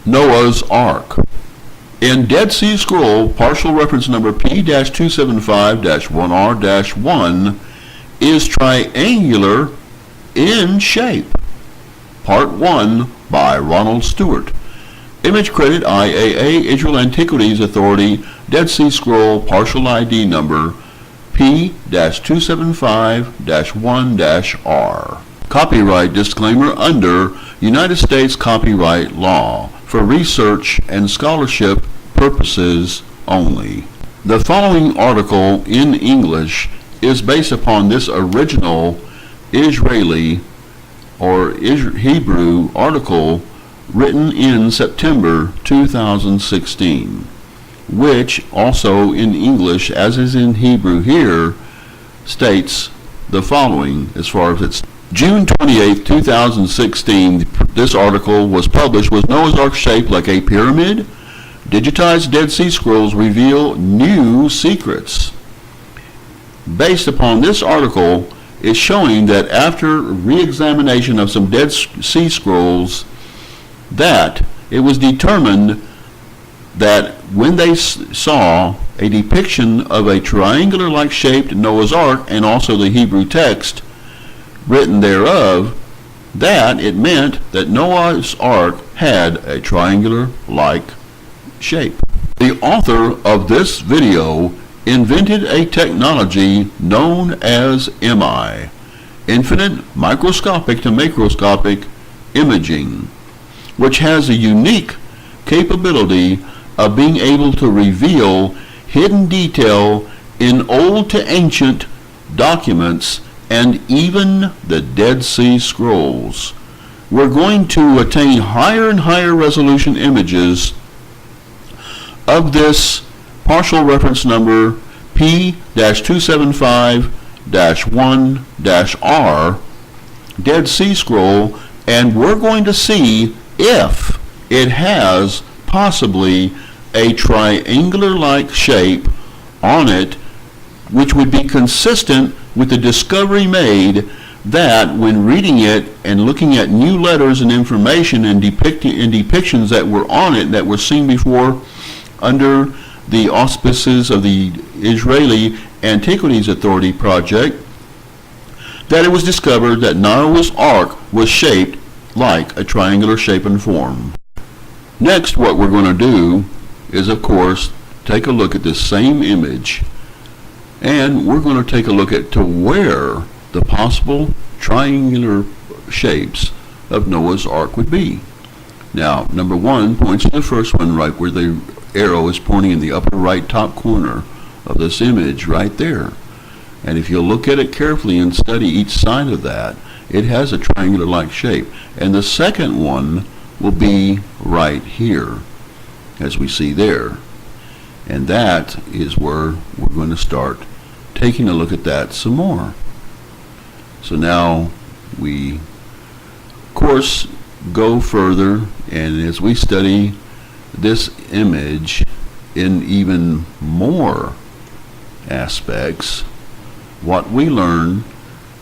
Noah's Ark. In Dead Sea Scroll, partial reference number P-275-1R-1 is triangular in shape. Part 1 by Ronald Stewart. Image credit IAA Israel Antiquities Authority, Dead Sea Scroll, partial ID number P-275-1-R. Copyright disclaimer under United States copyright law for research and scholarship purposes only. The following article in English is based upon this original Israeli or Hebrew article written in September 2016, which also in English, as is in Hebrew here, states the following as far as it's June 28, 2016, this article was published. Was Noah's Ark shaped like a pyramid? Digitized Dead Sea Scrolls reveal new secrets. Based upon this article, it's showing that after re-examination of some Dead Sea Scrolls, that it was determined that when they saw a depiction of a triangular-like shaped Noah's Ark and also the Hebrew text written thereof, that it meant that Noah's Ark had a triangular-like shape. The author of this video invented a technology known as IMMI, Infinite Microscopic to Macroscopic Imaging, which has a unique capability of being able to reveal hidden detail in old to ancient documents and even the Dead Sea Scrolls. We're going to attain higher and higher resolution images of this partial reference number P-275-1-R Dead Sea Scroll, and we're going to see if it has possibly a triangular-like shape on it, which would be consistent with the discovery made that when reading it and looking at new letters and information and depictions that were on it that were seen before under the auspices of the Israeli Antiquities Authority project, that it was discovered that Noah's Ark was shaped like a triangular shape and form. Next, what we're going to do is, of course, take a look at this same image, and we're going to take a look at to where the possible triangular shapes of Noah's Ark would be. Now, number one points to the first one, right where the arrow is pointing in the upper right top corner of this image right there. And if you look at it carefully and study each side of that, it has a triangular-like shape. And the second one will be right here, as we see there. And that is where we're going to start taking a look at that some more. So now we, of course, go further, and as we study this image in even more aspects, what we learn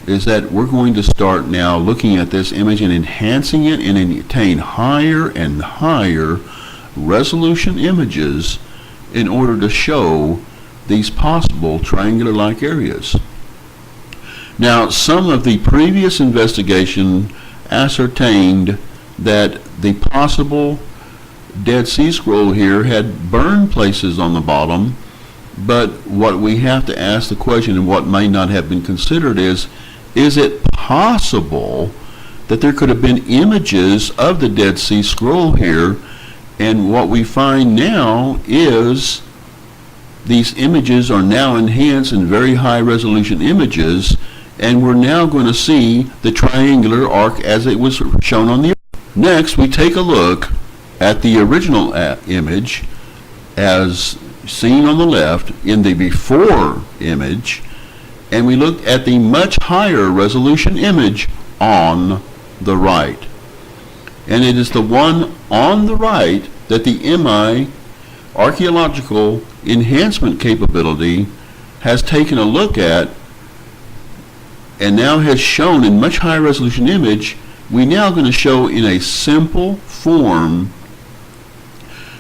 is that we're going to start now looking at this image and enhancing it and attain higher and higher resolution images in order to show these possible triangular-like areas. Now, some of the previous investigation ascertained that the possible Dead Sea Scroll here had burned places on the bottom, but what we have to ask the question, and what may not have been considered, is it possible that there could have been images of the Dead Sea Scroll here? And what we find now is these images are now enhanced in very high resolution images, and we're now going to see the triangular arc as it was shown on the earth. Next, we take a look at the original image as seen on the left in the before image, and we look at the much higher resolution image on the right. And it is the one on the right that the IMMI archaeological enhancement capability has taken a look at and now has shown in much higher resolution image. We now going to show in a simple form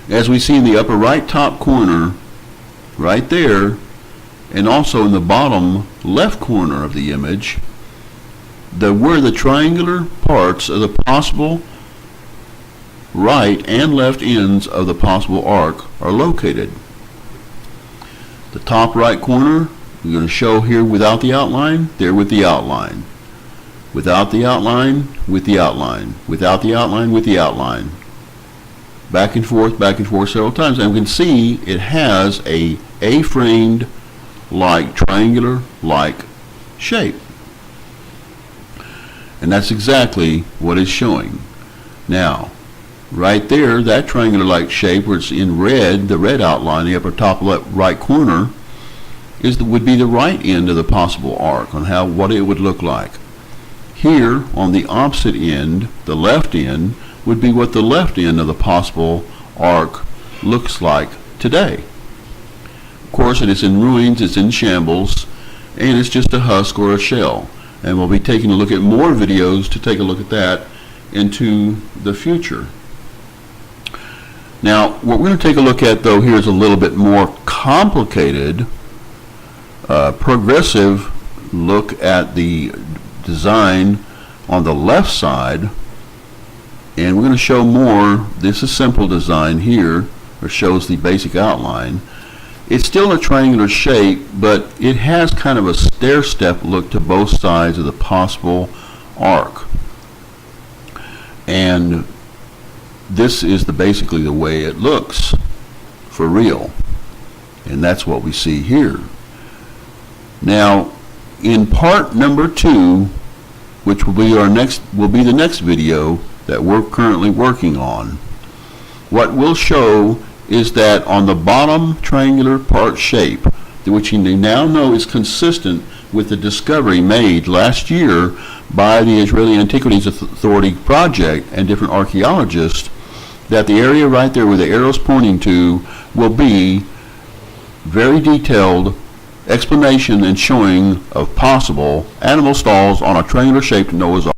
As we see in the upper right top corner, right there, and also in the bottom left corner of the image, where the triangular parts of the possible right and left ends of the possible arc are located. The top right corner, we're going to show here without the outline, there with the outline. Without the outline, with the outline. Without the outline, with the outline. Back and forth several times. And we can see it has a A-framed like triangular-like shape. And that's exactly what it's showing. Now, right there, that triangular-like shape where it's in red, the red outline, the upper top left right corner, would be the right end of the possible arc on what it would look like. Here, on the opposite end, the left end, would be what the left end of the possible arc looks like today. Of course, it is in ruins, it's in shambles, and it's just a husk or a shell. And we'll be taking a look at more videos to take a look at that into the future. Now, what we're going to take a look at, though, here is a little bit more complicated, progressive look at the design on the left side, and we're going to show more. This is simple design here, or shows the basic outline. It's still a triangular shape, but it has kind of a stair-step look to both sides of the possible arc. And this is basically the way it looks for real. And that's what we see here. Now, in part number 2, which will be the next video that we're currently working on, what we'll show is that on the bottom triangular part shape, which you now know is consistent with the discovery made last year by the Israeli Antiquities Authority project and different archaeologists, that the area right there where the arrow's pointing to will be very detailed explanation and showing of possible animal stalls on a triangular shaped Noah's Ark.